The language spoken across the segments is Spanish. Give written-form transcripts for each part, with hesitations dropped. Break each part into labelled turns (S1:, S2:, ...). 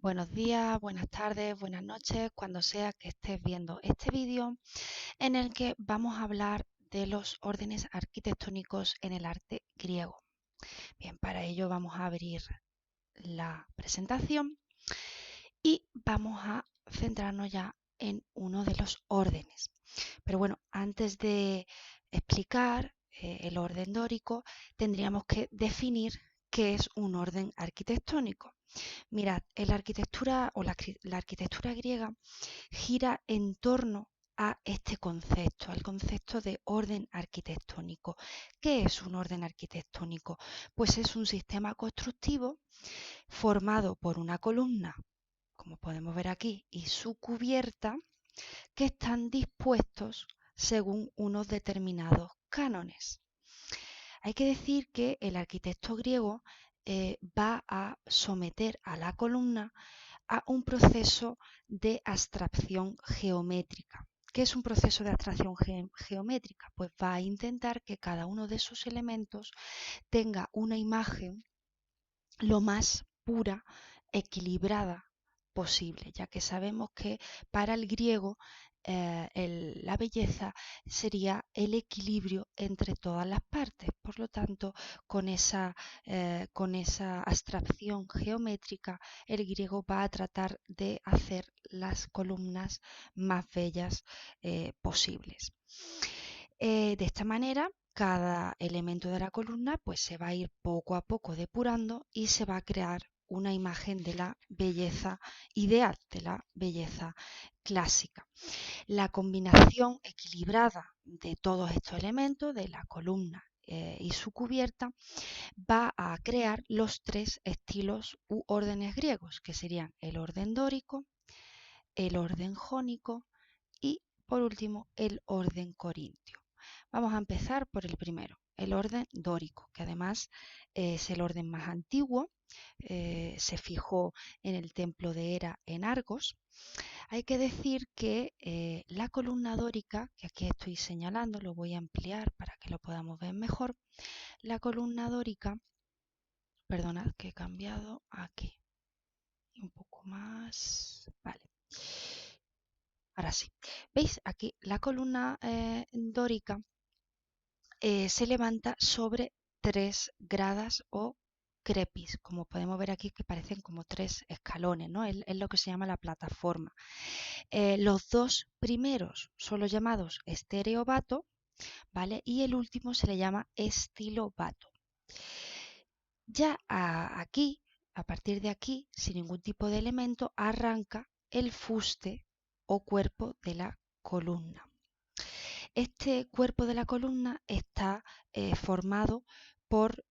S1: Buenos días, buenas tardes, buenas noches, cuando sea que estés viendo este vídeo en el que vamos a hablar de los órdenes arquitectónicos en el arte griego. Bien, para ello vamos a abrir la presentación y vamos a centrarnos ya en uno de los órdenes. Pero bueno, antes de explicar el orden dórico, tendríamos que definir qué es un orden arquitectónico. Mirad, la arquitectura o la arquitectura griega gira en torno a este concepto, al concepto de orden arquitectónico. ¿Qué es un orden arquitectónico? Pues es un sistema constructivo formado por una columna, como podemos ver aquí, y su cubierta, que están dispuestos según unos determinados cánones. Hay que decir que el arquitecto griego va a someter a la columna a un proceso de abstracción geométrica. ¿Qué es un proceso de abstracción geométrica? Pues va a intentar que cada uno de sus elementos tenga una imagen lo más pura, equilibrada posible, ya que sabemos que para el griego la belleza sería el equilibrio entre todas las partes. Por lo tanto, con esa abstracción geométrica, el griego va a tratar de hacer las columnas más bellas posibles. De esta manera, cada elemento de la columna pues se va a ir poco a poco depurando y se va a crear una imagen de la belleza ideal, de la belleza clásica. La combinación equilibrada de todos estos elementos, de la columna y su cubierta, va a crear los tres estilos u órdenes griegos, que serían el orden dórico, el orden jónico y, por último, el orden corintio. Vamos a empezar por el primero, el orden dórico, que además es el orden más antiguo, se fijó en el templo de Hera en Argos. Hay que decir que la columna dórica, que aquí estoy señalando, lo voy a ampliar para que lo podamos ver mejor, la columna dórica, perdonad que he cambiado aquí, un poco más, vale. Ahora sí, ¿veis? Aquí la columna dórica se levanta sobre tres gradas o crepis, como podemos ver aquí que parecen como tres escalones, ¿no? Es lo que se llama la plataforma. Los dos primeros son los llamados estereobato, ¿vale? Y el último se le llama estilobato. Ya aquí, a partir de aquí, sin ningún tipo de elemento, arranca el fuste o cuerpo de la columna. Este cuerpo de la columna está formado por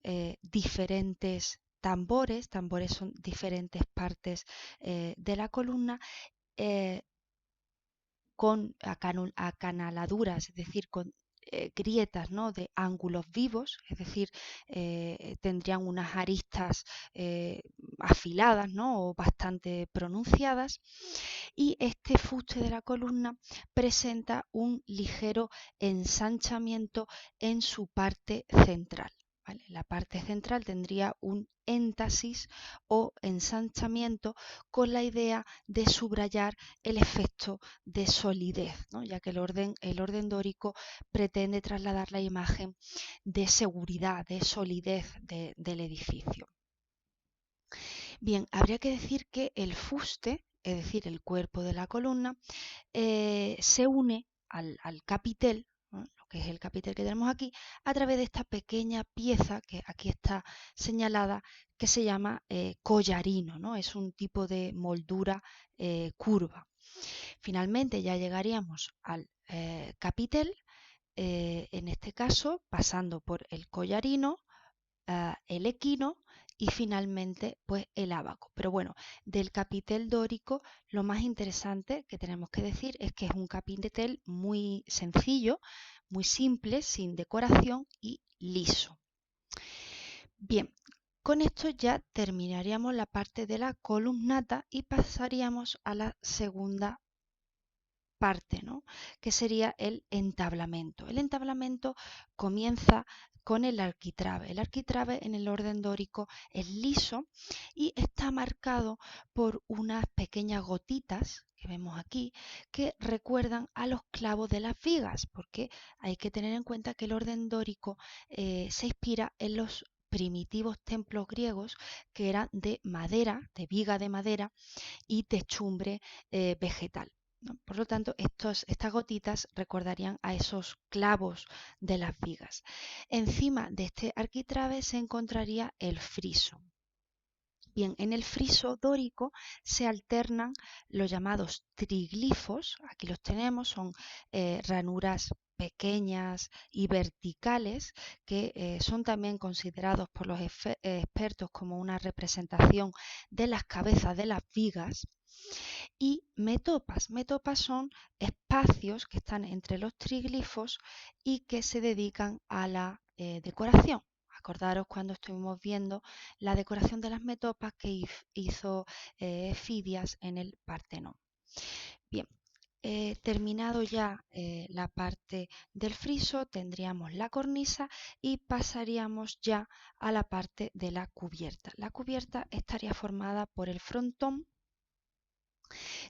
S1: diferentes tambores. Tambores son diferentes partes de la columna eh, con acanaladuras, es decir, con grietas, ¿no?, de ángulos vivos, es decir, tendrían unas aristas afiladas, ¿no?, o bastante pronunciadas, y este fuste de la columna presenta un ligero ensanchamiento en su parte central. ¿Vale? La parte central tendría un énfasis o ensanchamiento con la idea de subrayar el efecto de solidez, ¿no? Ya que el orden dórico pretende trasladar la imagen de seguridad, de solidez del edificio. Bien, habría que decir que el fuste, es decir, el cuerpo de la columna, se une al capitel, ¿no?, lo que es el capitel que tenemos aquí, a través de esta pequeña pieza que aquí está señalada, que se llama collarino, ¿no? Es un tipo de moldura curva. Finalmente ya llegaríamos al capitel, en este caso pasando por el collarino, el equino y finalmente pues el ábaco. Pero bueno, del capitel dórico lo más interesante que tenemos que decir es que es un capitel muy sencillo, muy simple, sin decoración y liso. Bien, con esto ya terminaríamos la parte de la columnata y pasaríamos a la segunda parte, ¿no? Que sería el entablamento. El entablamento comienza con el arquitrabe. El arquitrabe en el orden dórico es liso y está marcado por unas pequeñas gotitas que vemos aquí que recuerdan a los clavos de las vigas, porque hay que tener en cuenta que el orden dórico se inspira en los primitivos templos griegos que eran de madera, de viga de madera y techumbre vegetal, ¿no? Por lo tanto, estas gotitas recordarían a esos clavos de las vigas. Encima de este arquitrabe se encontraría el friso. Bien, en el friso dórico se alternan los llamados triglifos, aquí los tenemos, son ranuras pequeñas y verticales que son también considerados por los expertos como una representación de las cabezas de las vigas. Y metopas. Metopas son espacios que están entre los triglifos y que se dedican a la decoración. Acordaros cuando estuvimos viendo la decoración de las metopas que hizo Fidias en el Partenón. Bien, terminado ya la parte del friso, tendríamos la cornisa y pasaríamos ya a la parte de la cubierta. La cubierta estaría formada por el frontón,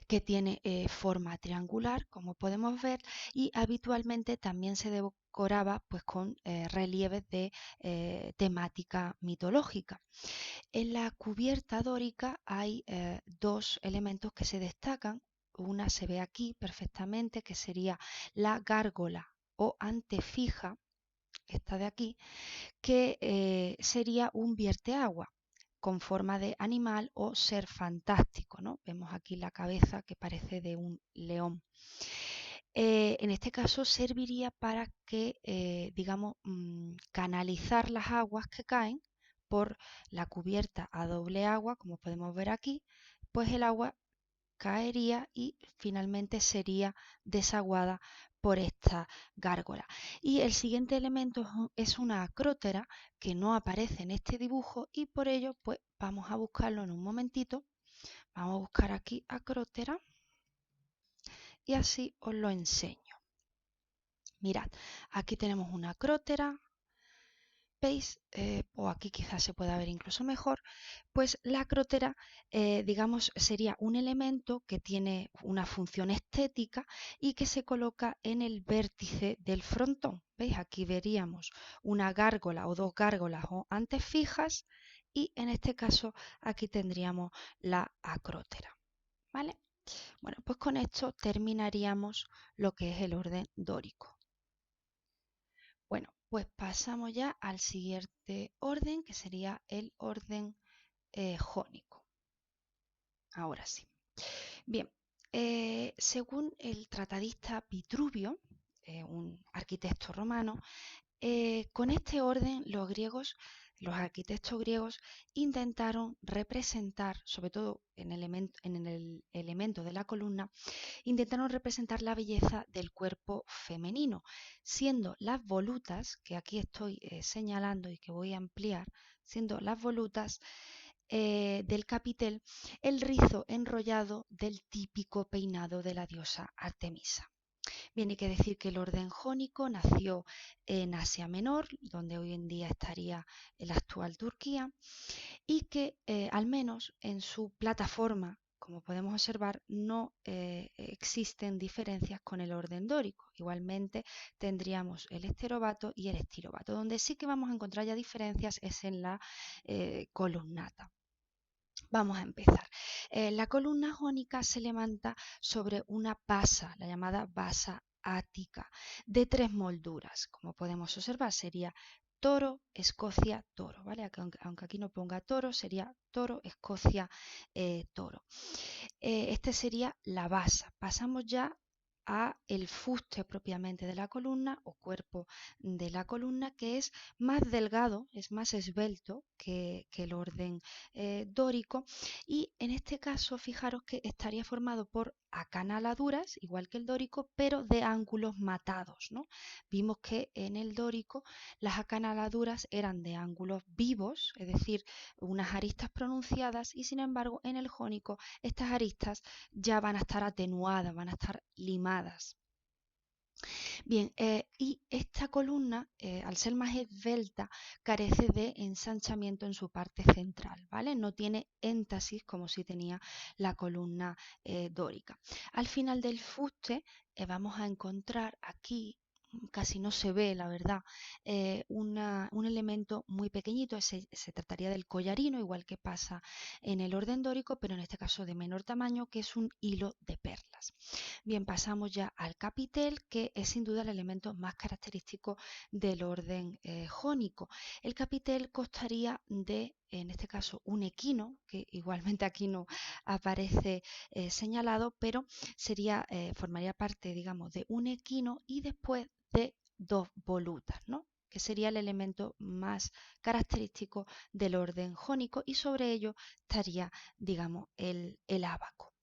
S1: que tiene forma triangular, como podemos ver, y habitualmente también se decoraba pues, con relieves de temática mitológica. En la cubierta dórica hay dos elementos que se destacan. Una se ve aquí perfectamente, que sería la gárgola o antefija, esta de aquí, que sería un vierteagua con forma de animal o ser fantástico, ¿no? Vemos aquí la cabeza que parece de un león. En este caso serviría para que, digamos, canalizar las aguas que caen por la cubierta a doble agua, como podemos ver aquí, pues el agua caería y finalmente sería desaguada por esta gárgola. Y el siguiente elemento es una acrótera que no aparece en este dibujo y por ello pues vamos a buscarlo en un momentito. Vamos a buscar aquí acrótera y así os lo enseño. Mirad, aquí tenemos una acrótera. ¿Veis? O aquí quizás se pueda ver incluso mejor, pues la acrótera, digamos, sería un elemento que tiene una función estética y que se coloca en el vértice del frontón. ¿Veis? Aquí veríamos una gárgola o dos gárgolas o antes fijas y en este caso aquí tendríamos la acrótera. ¿Vale? Bueno, pues con esto terminaríamos lo que es el orden dórico. Bueno, pues pasamos ya al siguiente orden, que sería el orden jónico. Ahora sí. Bien, según el tratadista Vitruvio, un arquitecto romano, con este orden los arquitectos griegos intentaron representar, sobre todo en el elemento de la columna, intentaron representar la belleza del cuerpo femenino, siendo las volutas, que aquí estoy señalando y que voy a ampliar, siendo las volutas del capitel el rizo enrollado del típico peinado de la diosa Artemisa. Bien, hay que decir que el orden jónico nació en Asia Menor, donde hoy en día estaría la actual Turquía, y que al menos en su plataforma, como podemos observar, no existen diferencias con el orden dórico. Igualmente tendríamos el esterobato y el estirobato. Donde sí que vamos a encontrar ya diferencias es en la columnata. Vamos a empezar. La columna jónica se levanta sobre una basa, la llamada basa ática, de tres molduras. Como podemos observar, sería toro, Escocia, toro, ¿vale? Aunque aquí no ponga toro, sería toro, Escocia, toro. Este sería la basa. Pasamos ya a el fuste propiamente de la columna o cuerpo de la columna, que es más delgado, es más esbelto que el orden dórico, y en este caso fijaros que estaría formado por acanaladuras, igual que el dórico, pero de ángulos matados, ¿no? Vimos que en el dórico las acanaladuras eran de ángulos vivos, es decir, unas aristas pronunciadas, y sin embargo en el jónico estas aristas ya van a estar atenuadas, van a estar limadas. Bien, y esta columna, al ser más esbelta, carece de ensanchamiento en su parte central, ¿vale? No tiene éntasis como si tenía la columna dórica. Al final del fuste vamos a encontrar aquí, casi no se ve, la verdad, un elemento muy pequeñito. Se trataría del collarino, igual que pasa en el orden dórico, pero en este caso de menor tamaño, que es un hilo de perlas. Bien, pasamos ya al capitel, que es sin duda el elemento más característico del orden jónico. El capitel constaría de, en este caso, un equino, que igualmente aquí no aparece señalado, pero formaría parte, digamos, de un equino y después de dos volutas, ¿no? Que sería el elemento más característico del orden jónico, y sobre ello estaría, digamos, el ábaco.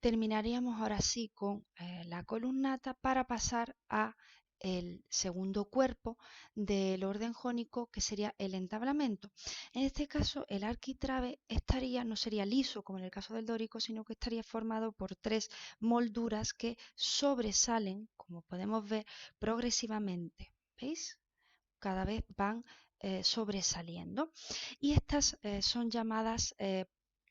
S1: Terminaríamos ahora sí con la columnata para pasar a el segundo cuerpo del orden jónico, que sería el entablamento. En este caso, el arquitrabe no sería liso como en el caso del dórico, sino que estaría formado por tres molduras que sobresalen, como podemos ver, progresivamente. ¿Veis? Cada vez van sobresaliendo, y estas son llamadas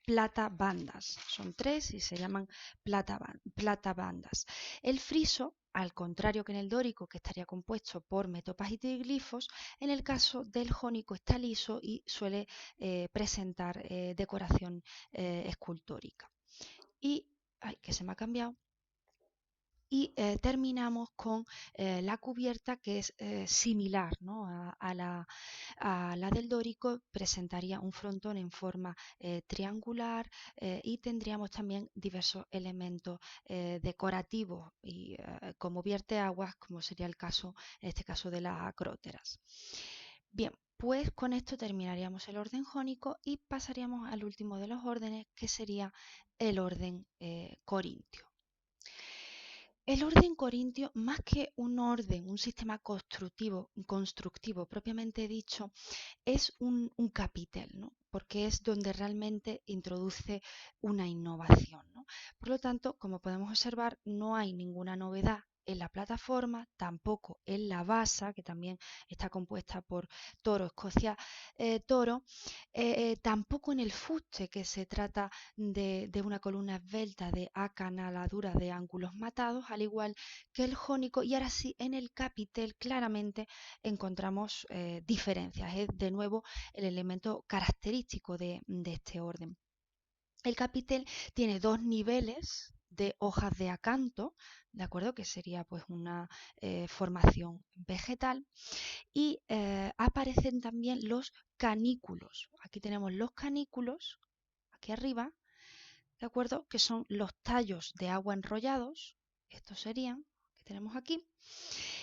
S1: platabandas. Son tres y se llaman platabandas. El friso, al contrario que en el dórico, que estaría compuesto por metopas y triglifos, en el caso del jónico está liso y suele presentar decoración escultórica. Y, ay, que se me ha cambiado. Y terminamos con la cubierta, que es similar, ¿no? a la del dórico. Presentaría un frontón en forma triangular, y tendríamos también diversos elementos decorativos y como vierteaguas, como sería el caso, en este caso, de las acróteras. Bien, pues con esto terminaríamos el orden jónico y pasaríamos al último de los órdenes, que sería el orden corintio. El orden corintio, más que un orden, un sistema constructivo propiamente dicho, es un capitel, ¿no? Porque es donde realmente introduce una innovación, ¿no? Por lo tanto, como podemos observar, no hay ninguna novedad en la plataforma, tampoco en la basa, que también está compuesta por toro, Escocia, toro, tampoco en el fuste, que se trata de una columna esbelta de acanaladuras de ángulos matados, al igual que el jónico. Y ahora sí, en el capitel claramente encontramos diferencias. Es de nuevo el elemento característico de este orden. El capitel tiene dos niveles de hojas de acanto, ¿de acuerdo? Que sería pues una formación vegetal, y aparecen también los canículos. Aquí tenemos los canículos, aquí arriba, ¿de acuerdo? Que son los tallos de agua enrollados, estos serían, que tenemos aquí,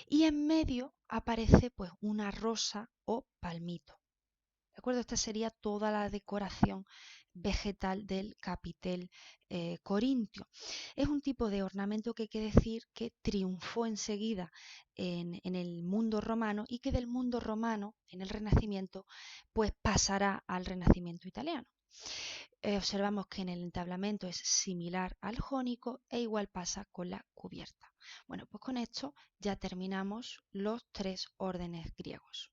S1: y en medio aparece pues una rosa o palmito. ¿De acuerdo? Esta sería toda la decoración vegetal del capitel corintio. Es un tipo de ornamento que hay que decir que triunfó enseguida en el mundo romano, y que del mundo romano, en el Renacimiento, pues pasará al Renacimiento italiano. Observamos que en el entablamento es similar al jónico, e igual pasa con la cubierta. Bueno, pues con esto ya terminamos los tres órdenes griegos.